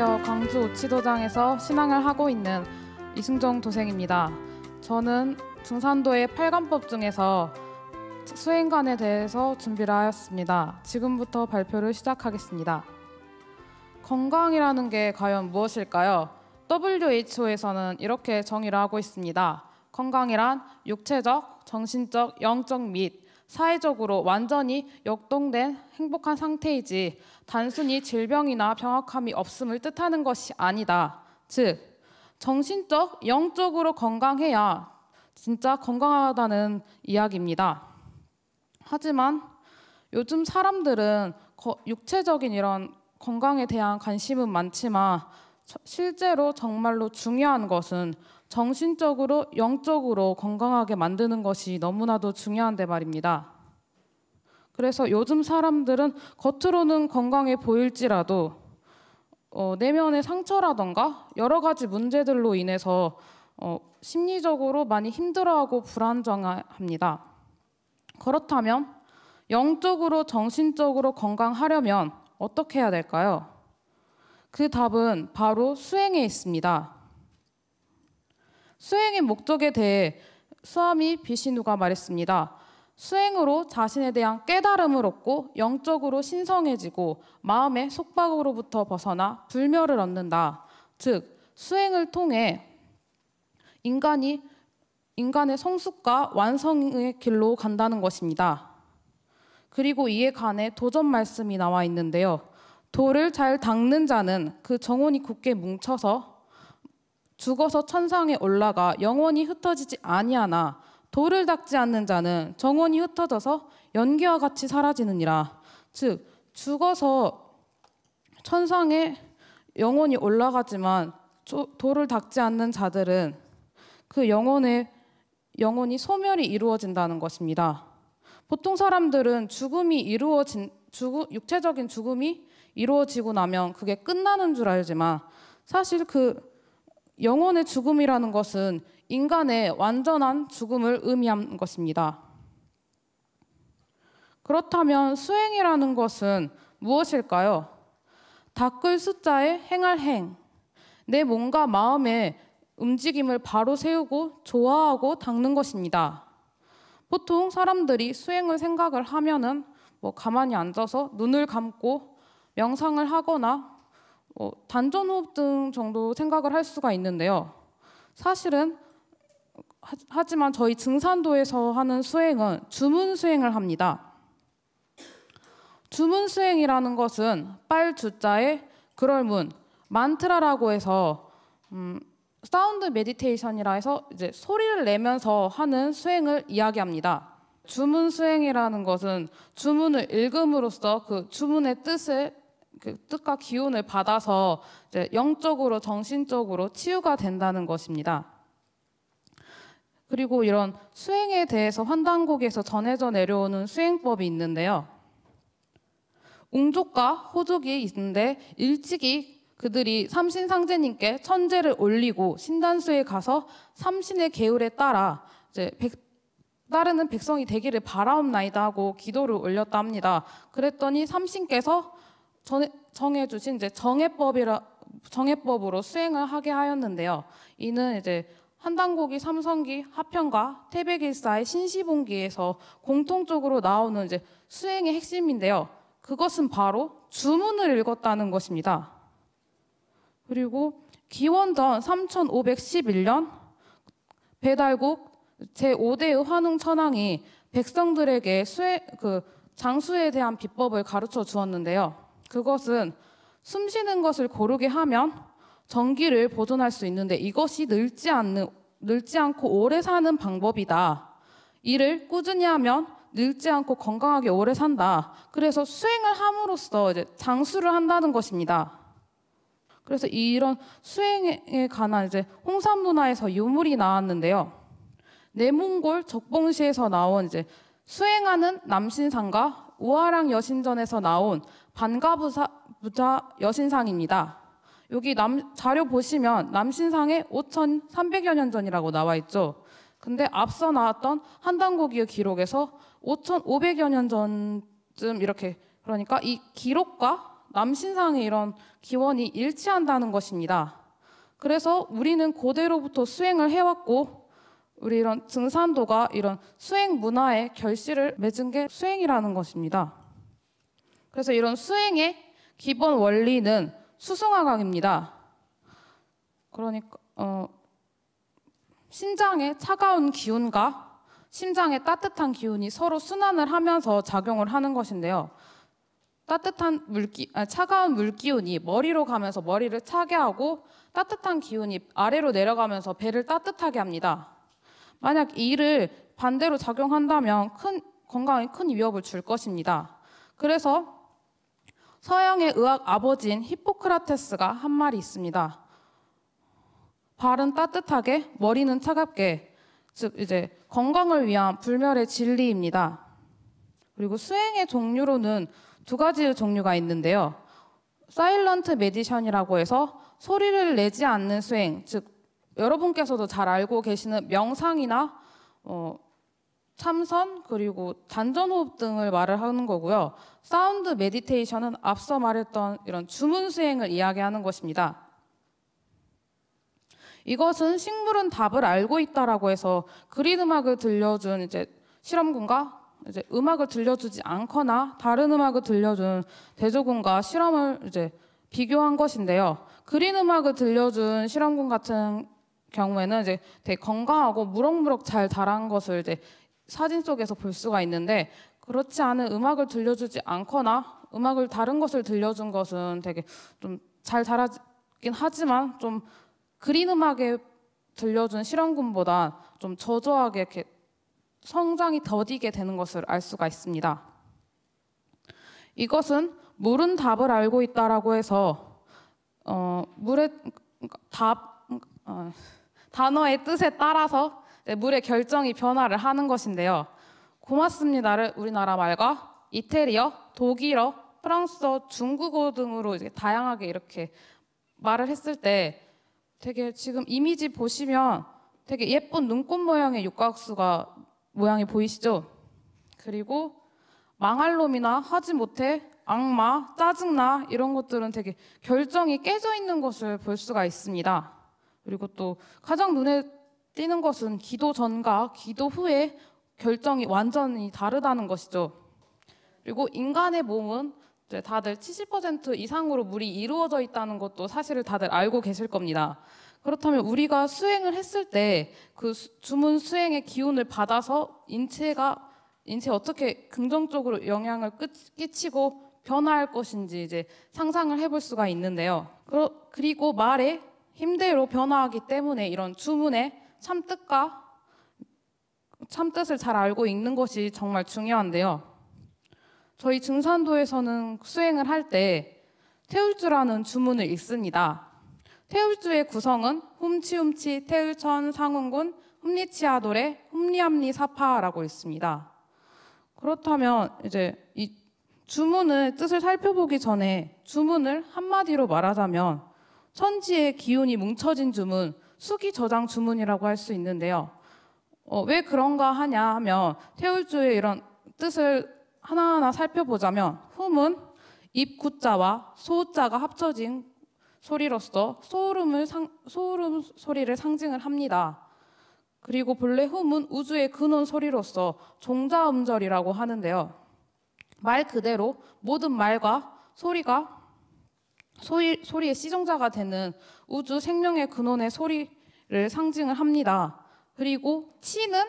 안녕하세요. 광주 오치도장에서 신앙을 하고 있는 이승정 도생입니다. 저는 증산도의 8간법 중에서 수행관에 대해서 준비를 하였습니다. 지금부터 발표를 시작하겠습니다. 건강이라는 게 과연 무엇일까요? WHO에서는 이렇게 정의를 하고 있습니다. 건강이란 육체적, 정신적, 영적 및 사회적으로 완전히 역동된 행복한 상태이지 단순히 질병이나 병약함이 없음을 뜻하는 것이 아니다. 즉, 정신적, 영적으로 건강해야 진짜 건강하다는 이야기입니다. 하지만 요즘 사람들은 육체적인 이런 건강에 대한 관심은 많지만 실제로 정말로 중요한 것은 정신적으로, 영적으로 건강하게 만드는 것이 너무나도 중요한데 말입니다. 그래서 요즘 사람들은 겉으로는 건강해 보일지라도 내면의 상처라던가 여러 가지 문제들로 인해서 심리적으로 많이 힘들어하고 불안정합니다. 그렇다면 영적으로, 정신적으로 건강하려면 어떻게 해야 될까요? 그 답은 바로 수행에 있습니다. 수행의 목적에 대해 스와미 비시누가 말했습니다. 수행으로 자신에 대한 깨달음을 얻고 영적으로 신성해지고 마음의 속박으로부터 벗어나 불멸을 얻는다. 즉, 수행을 통해 인간의 성숙과 완성의 길로 간다는 것입니다. 그리고 이에 관해 도전 말씀이 나와 있는데요. 돌을 잘 닦는 자는 그 정원이 굳게 뭉쳐서 죽어서 천상에 올라가 영원히 흩어지지 아니하나 돌을 닦지 않는 자는 정원이 흩어져서 연기와 같이 사라지느니라. 즉, 죽어서 천상에 영원히 올라가지만 돌을 닦지 않는 자들은 그 영원히 소멸이 이루어진다는 것입니다. 보통 사람들은 육체적인 죽음이 이루어지고 나면 그게 끝나는 줄 알지만 사실 그 영혼의 죽음이라는 것은 인간의 완전한 죽음을 의미하는 것입니다. 그렇다면 수행이라는 것은 무엇일까요? 닦을 숫자에 행할 행, 내 몸과 마음의 움직임을 바로 세우고 좋아하고 닦는 것입니다. 보통 사람들이 수행을 생각을 하면은 가만히 앉아서 눈을 감고 명상을 하거나 단전호흡 등 정도 생각을 할 수가 있는데요. 하지만 저희 증산도에서 하는 수행은 주문 수행을 합니다. 주문 수행이라는 것은 빨주자에 그럴문, 만트라라고 해서 사운드 메디테이션이라 해서 이제 소리를 내면서 하는 수행을 이야기합니다. 주문 수행이라는 것은 주문을 읽음으로써 그 주문의 뜻과 기운을 받아서 이제 영적으로, 정신적으로 치유가 된다는 것입니다. 그리고 이런 수행에 대해서 환단곡에서 전해져 내려오는 수행법이 있는데요. 웅족과 호족이 있는데 일찍이 그들이 삼신상제님께 천제를 올리고 신단수에 가서 삼신의 계율에 따라 이제 따르는 백성이 되기를 바라옵나이다 하고 기도를 올렸다 합니다. 그랬더니 삼신께서 정해주신 이제 정해법으로 수행을 하게 하였는데요. 이는 이제 한단고기, 삼성기, 하편과 태백일사의 신시본기에서 공통적으로 나오는 이제 수행의 핵심인데요. 그것은 바로 주문을 읽었다는 것입니다. 그리고 기원전 3511년 배달국 제5대의 환웅천왕이 백성들에게 장수에 대한 비법을 가르쳐 주었는데요. 그것은 숨 쉬는 것을 고르게 하면 정기를 보존할 수 있는데 이것이 늙지 않고 오래 사는 방법이다. 이를 꾸준히 하면 늙지 않고 건강하게 오래 산다. 그래서 수행을 함으로써 이제 장수를 한다는 것입니다. 그래서 이런 수행에 관한 이제 홍산 문화에서 유물이 나왔는데요. 내몽골 적봉시에서 나온 이제 수행하는 남신상과 우아랑 여신전에서 나온 반가부자 여신상입니다. 여기 자료 보시면 남신상에 5,300여 년 전이라고 나와 있죠. 근데 앞서 나왔던 한단고기의 기록에서 5,500여 년 전쯤 이렇게, 그러니까 이 기록과 남신상의 이런 기원이 일치한다는 것입니다. 그래서 우리는 고대로부터 수행을 해왔고 우리 이런 증산도가 이런 수행 문화의 결실을 맺은 게 수행이라는 것입니다. 그래서 이런 수행의 기본 원리는 수승화각입니다. 그러니까 신장의 차가운 기운과 심장의 따뜻한 기운이 서로 순환을 하면서 작용을 하는 것인데요. 차가운 물기운이 머리로 가면서 머리를 차게 하고 따뜻한 기운이 아래로 내려가면서 배를 따뜻하게 합니다. 만약 이를 반대로 작용한다면 건강에 큰 위협을 줄 것입니다. 그래서 서양의 의학 아버지인 히포크라테스가 한 말이 있습니다. 발은 따뜻하게, 머리는 차갑게, 즉 이제 건강을 위한 불멸의 진리입니다. 그리고 수행의 종류로는 두 가지의 종류가 있는데요. 사일런트 메디션이라고 해서 소리를 내지 않는 수행, 즉 여러분께서도 잘 알고 계시는 명상이나 참선 그리고 단전호흡 등을 말을 하는 거고요. 사운드 메디테이션은 앞서 말했던 이런 주문 수행을 이야기하는 것입니다. 이것은 식물은 답을 알고 있다라고 해서 그린 음악을 들려준 이제 실험군과 이제 음악을 들려주지 않거나 다른 음악을 들려준 대조군과 실험을 이제 비교한 것인데요. 그린 음악을 들려준 실험군 같은 경우에는 이제 되게 건강하고 무럭무럭 잘 자란 것을 이제 사진 속에서 볼 수가 있는데, 그렇지 않은 음악을 들려주지 않거나 음악을 다른 것을 들려준 것은 되게 좀 잘 자라긴 하지만 좀 그린 음악에 들려준 실험군보다 좀 저조하게 이렇게 성장이 더디게 되는 것을 알 수가 있습니다. 이것은 물은 답을 알고 있다라고 해서 물의 단어의 뜻에 따라서 물의 결정이 변화를 하는 것인데요. 고맙습니다를 우리나라 말과 이태리어, 독일어, 프랑스어, 중국어 등으로 이제 다양하게 이렇게 말을 했을 때 되게 지금 이미지 보시면 되게 예쁜 눈꽃 모양의 육각수가 모양이 보이시죠? 그리고 망할 놈이나 하지 못해, 악마, 짜증나 이런 것들은 되게 결정이 깨져 있는 것을 볼 수가 있습니다. 그리고 또 가장 눈에 띄는 것은 기도 전과 기도 후에 결정이 완전히 다르다는 것이죠. 그리고 인간의 몸은 이제 다들 70% 이상으로 물이 이루어져 있다는 것도 사실을 다들 알고 계실 겁니다. 그렇다면 우리가 수행을 했을 때 그 주문 수행의 기운을 받아서 인체에 어떻게 긍정적으로 영향을 끼치고 변화할 것인지 이제 상상을 해볼 수가 있는데요. 그리고 말의 힘대로 변화하기 때문에 이런 주문의 참뜻을 잘 알고 읽는 것이 정말 중요한데요. 저희 증산도에서는 수행을 할 때 태울주라는 주문을 읽습니다. 태울주의 구성은 훔치훔치 태울천 상운군 훔리치아도레 훔리함리 사파라고 있습니다. 그렇다면 이제 이 주문의 뜻을 살펴보기 전에 주문을 한마디로 말하자면 천지의 기운이 뭉쳐진 주문, 수기저장 주문이라고 할 수 있는데요. 왜 그런가 하냐 하면 태울주의 이런 뜻을 하나하나 살펴보자면 훔은 입구자와 소자가 합쳐진 소리로서 소름 소리를 상징을 합니다. 그리고 본래 훔은 우주의 근원 소리로서 종자음절이라고 하는데요. 말 그대로 모든 말과 소리의 시종자가 되는 우주 생명의 근원의 소리를 상징을 합니다. 그리고 치는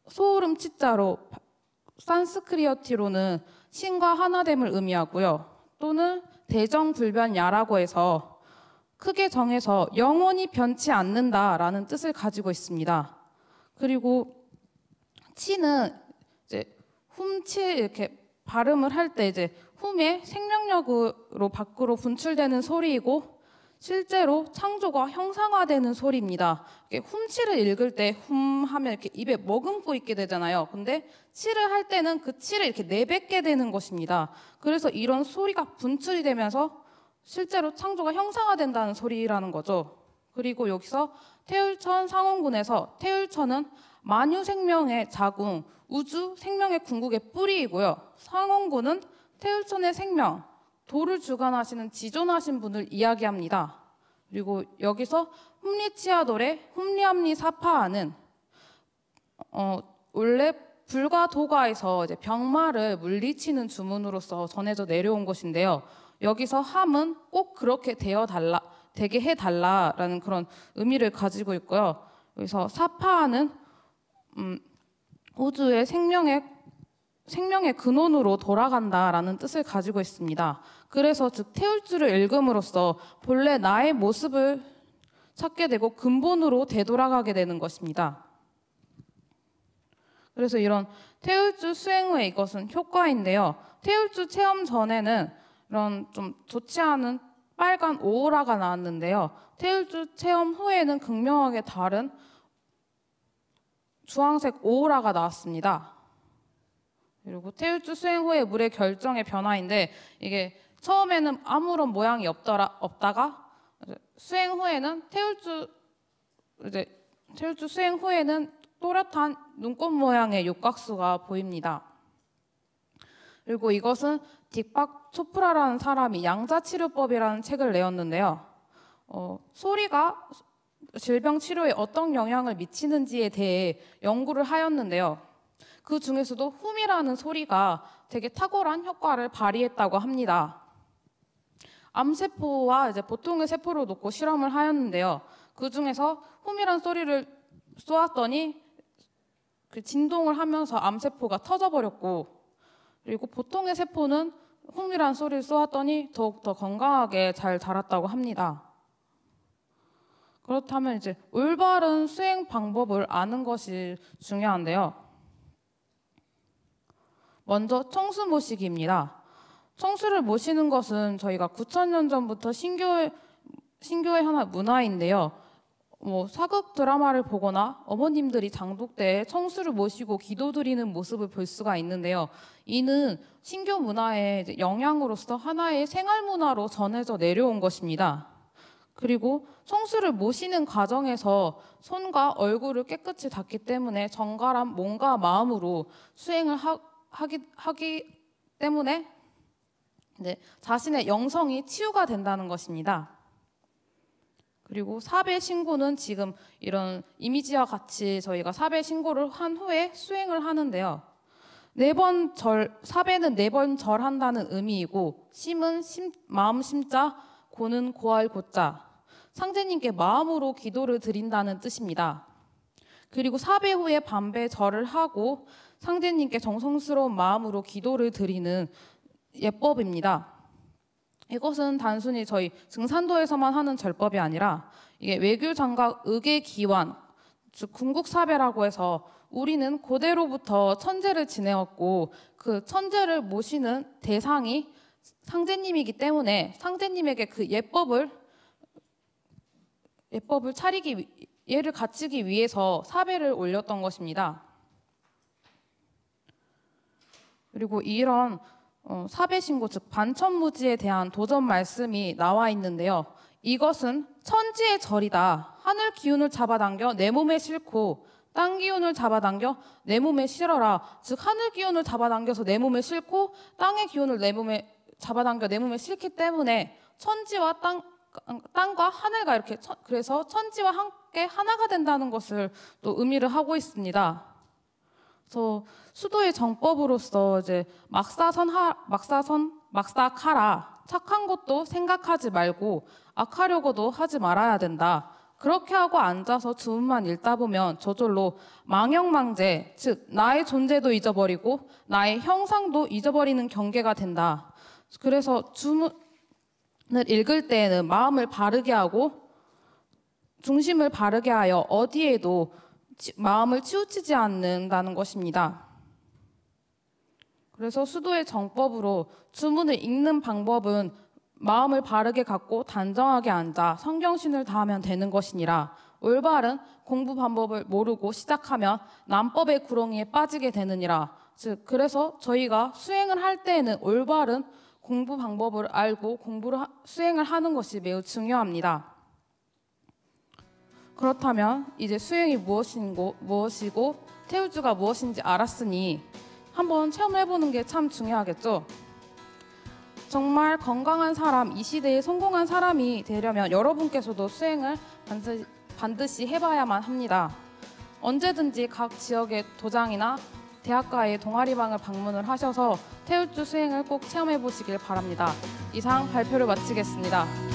소름 치자로 산스크리어티로는 신과 하나됨을 의미하고요. 또는 대정불변야라고 해서 크게 정해서 영원히 변치 않는다라는 뜻을 가지고 있습니다. 그리고 치는 이제 훔치 이렇게 발음을 할 때 이제 훔의 생명력으로 밖으로 분출되는 소리이고 실제로 창조가 형상화되는 소리입니다. 훔치를 읽을 때 훔 하면 이렇게 입에 머금고 있게 되잖아요. 근데 치를 할 때는 그 치를 이렇게 내뱉게 되는 것입니다. 그래서 이런 소리가 분출이 되면서 실제로 창조가 형상화된다는 소리라는 거죠. 그리고 여기서 태울천 상원군에서 태울천은 만유 생명의 자궁, 우주 생명의 궁극의 뿌리이고요. 상원군은 태울천의 생명, 도를 주관하시는 지존하신 분을 이야기합니다. 그리고 여기서 훔리치아돌의 훔리암리 사파하는 원래 불과 도가에서 이제 병마를 물리치는 주문으로서 전해져 내려온 것인데요. 여기서 함은 꼭 그렇게 되게 해달라라는 그런 의미를 가지고 있고요. 여기서 사파하는 우주의 생명의 근원으로 돌아간다라는 뜻을 가지고 있습니다. 그래서 즉 태울주를 읽음으로써 본래 나의 모습을 찾게 되고 근본으로 되돌아가게 되는 것입니다. 그래서 이런 태울주 수행 후에 이것은 효과인데요. 태울주 체험 전에는 이런 좀 좋지 않은 빨간 오로라가 나왔는데요. 태울주 체험 후에는 극명하게 다른 주황색 오로라가 나왔습니다. 그리고 태울주 수행 후에 물의 결정의 변화인데 이게 처음에는 아무런 모양이 없다가 수행 후에는 태울주 수행 후에는 또렷한 눈꽃 모양의 육각수가 보입니다. 그리고 이것은 딕박 초프라라는 사람이 양자치료법이라는 책을 내었는데요. 소리가 질병 치료에 어떤 영향을 미치는지에 대해 연구를 하였는데요. 그 중에서도 훔이라는 소리가 되게 탁월한 효과를 발휘했다고 합니다. 암세포와 이제 보통의 세포를 놓고 실험을 하였는데요. 그 중에서 훔이라는 소리를 쏘았더니 그 진동을 하면서 암세포가 터져버렸고, 그리고 보통의 세포는 훔이라는 소리를 쏘았더니 더욱더 건강하게 잘 자랐다고 합니다. 그렇다면 이제 올바른 수행 방법을 아는 것이 중요한데요. 먼저 청수 모시기입니다. 청수를 모시는 것은 저희가 9,000년 전부터 신교의 하나의 문화인데요. 사극 드라마를 보거나 어머님들이 장독 때 청수를 모시고 기도드리는 모습을 볼 수가 있는데요. 이는 신교 문화의 영향으로서 하나의 생활 문화로 전해져 내려온 것입니다. 그리고 청수를 모시는 과정에서 손과 얼굴을 깨끗이 닦기 때문에 정갈한 몸과 마음으로 수행을 하기 때문에 자신의 영성이 치유가 된다는 것입니다. 그리고 사배 신고는 지금 이런 이미지와 같이 저희가 사배 신고를 한 후에 수행을 하는데요. 사배는 4번 절한다는 의미이고, 심은 마음 심자, 고는 고할 고자, 상제님께 마음으로 기도를 드린다는 뜻입니다. 그리고 사배 후에 반배 절을 하고 상제님께 정성스러운 마음으로 기도를 드리는 예법입니다. 이것은 단순히 저희 증산도에서만 하는 절법이 아니라 이게 외교장각 의계기환, 즉 궁극사배라고 해서 우리는 고대로부터 천재를 지내왔고 그 천재를 모시는 대상이 상제님이기 때문에 상제님에게 그 예법을 예를 갖추기 위해서 사배를 올렸던 것입니다. 그리고 이런 사배신고, 즉 반천무지에 대한 도전 말씀이 나와 있는데요. 이것은 천지의 절이다. 하늘 기운을 잡아당겨 내 몸에 싣고 땅 기운을 잡아당겨 내 몸에 실어라. 즉 하늘 기운을 잡아당겨서 내 몸에 싣고 땅의 기운을 내 몸에 잡아당겨 내 몸에 싣기 때문에 천지와 땅과 하늘과 이렇게 그래서 천지와 함께 하나가 된다는 것을 또 의미를 하고 있습니다. 그래서 수도의 정법으로서 이제 막사카라, 착한 것도 생각하지 말고 악하려고도 하지 말아야 된다. 그렇게 하고 앉아서 주문만 읽다 보면 저절로 망영망제, 즉 나의 존재도 잊어버리고 나의 형상도 잊어버리는 경계가 된다. 그래서 주문을 읽을 때에는 마음을 바르게 하고 중심을 바르게 하여 어디에도 마음을 치우치지 않는다는 것입니다. 그래서 수도의 정법으로 주문을 읽는 방법은 마음을 바르게 갖고 단정하게 앉아 성경신을 다하면 되는 것이니라. 올바른 공부 방법을 모르고 시작하면 남법의 구렁이에 빠지게 되느니라. 즉 그래서 저희가 수행을 할 때에는 올바른 공부 방법을 알고 수행을 하는 것이 매우 중요합니다. 그렇다면 이제 수행이 무엇이고 태울주가 무엇인지 알았으니 한번 체험해보는 게 참 중요하겠죠. 정말 건강한 사람, 이 시대에 성공한 사람이 되려면 여러분께서도 수행을 반드시 해봐야만 합니다. 언제든지 각 지역의 도장이나 대학가의 동아리방을 방문을 하셔서 태울주 수행을 꼭 체험해 보시길 바랍니다. 이상 발표를 마치겠습니다.